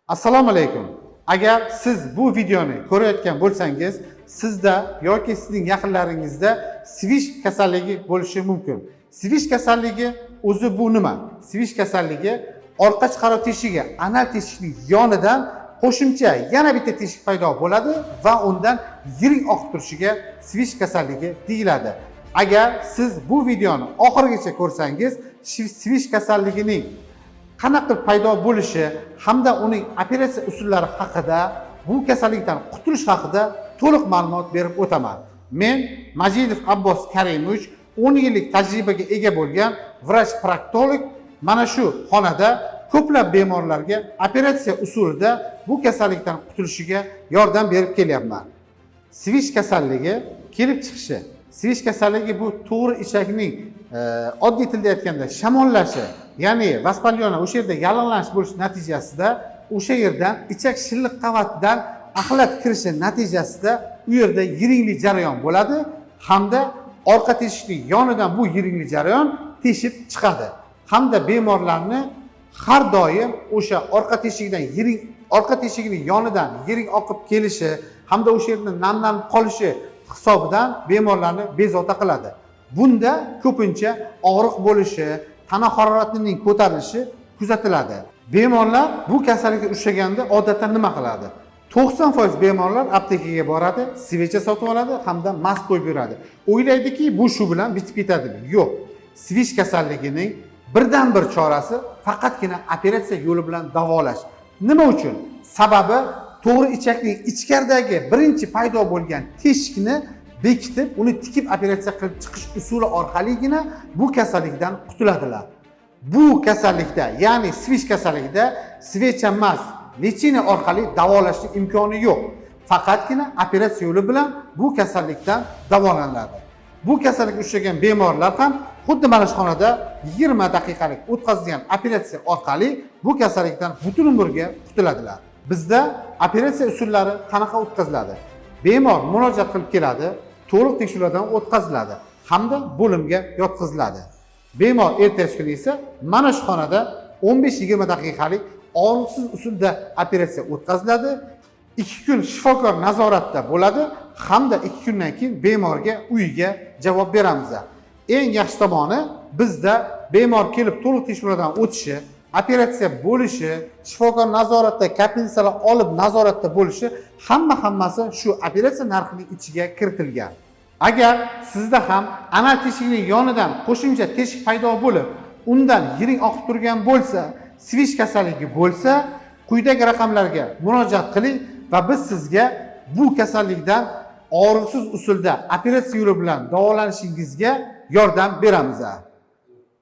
Assalomu alaykum. Agar siz bu videoni ko'rayotgan bo'lsangiz, sizda yoki sizning yaqinlaringizda Svish kasalligi bo'lishi mumkin. Svish kasalligi o'zi bu nima? Svish kasalligi orqa chiqaruv teshigi, anal teshikning yonidan qo'shimcha yana bitta teshik paydo bo'ladi va undan yirik oqib turishiga Svish kasalligi deyiladi. Agar siz bu videoni oxirigacha ko'rsangiz, Svish kasalligining qanaqa paydo bo'lishi hamda uning operatsiya usullari haqida, bu kasallikdan qutulish haqida to'liq ma'lumot berib o'taman. Men Majidov Abbos Karimovich 10 yillik tajribaga ega bo'lgan vrach-proktolog, mana shu xonada ko'plab bemorlarga operatsiya usulida bu kasallikdan qutulishiga yordam berib kelyapman. Svish kasalligi kelib chiqishi. Svish kasalligi bu to'g'ri ichakning oddiy tilda aytganda shamollashi, ya'ni vaspalyona o'sha yerda yallig'lanish bo'lish natijasida o'sha yerdan ichak shilliq qavatidan axlat kirishi natijasida u yerda yiringli jarayon bo'ladi hamda orqa teshikning yonidan bu yiringli jarayon teshib chiqadi. Hamda bemorlarni har doim o'sha orqa teshigining yonidan yiring oqib kelishi hamda o'sha yerda namlanib qolishi hisobidan bemorlarni bezovta qiladi. Bunda ko'pincha og'riq bo'lishi, tana haroratining ko'tarilishi kuzatiladi. Bemorlar bu kasallikka uchraganda odatda nima qiladi? 90% bemorlar aptekaga boradi, svecha sotib oladi hamda mast qo'yib yuradi. O'ylaydiki, bu shu bilan bitib ketadi. Yo'q. Svish kasalligining birdan bir chorasi faqatgina operatsiya yo'li bilan davolash. Nima uchun? Sababi to'g'ri ichakning ichkaridagi birinchi paydo bo'lgan teshikni bekitib, uni tikib operatsiya qilib chiqish usuli orqaligina bu kasallikdan qutuladilar. Bu kasallikda, ya'ni Svish kasalligida svecha emas, lechina orqali davolashning imkoni yo'q. Faqatgina operatsiya yo'li bilan bu kasallikdan davolanadi. Bu kasallikka uchragan bemorlar ham xuddi mana shu xonada 20 daqiqalik o'tkazilgan operatsiya orqali bu kasallikdan butun umrga qutuladilar. Bizda operatsiya usullari qanaqa o'tkaziladi? Bemor murojaat qilib keladi, to'liq tekshiruvdan o'tkaziladi hamda bo'limga yotqiziladi. Bemor ertasi kuni esa mana shu xonada 15-20 daqiqalik og'riqsiz usulda operatsiya o'tkaziladi. 2 kun shifokor nazoratda bo'ladi hamda 2 kundan keyin bemorga uyiga javob beramiz. Eng yaxshi tomoni, bizda bemor kelib to'liq tekshiruvdan o'tishi, operatsiya bo'lishi, shifokor nazoratda kompensatsiyalar olib nazoratda bo'lishi hammasi shu operatsiya narxining ichiga kiritilgan. Agar sizda ham anal teshigining yonidan qo'shimcha teshik paydo bo'lib, undan yiring oqib turgan bo'lsa, Svish kasalligi bo'lsa, quyidagi raqamlarga murojaat qiling va biz sizga bu kasallikdan og'riqsiz usulda operatsiya yo'li bilan davolanishingizga yordam beramiz.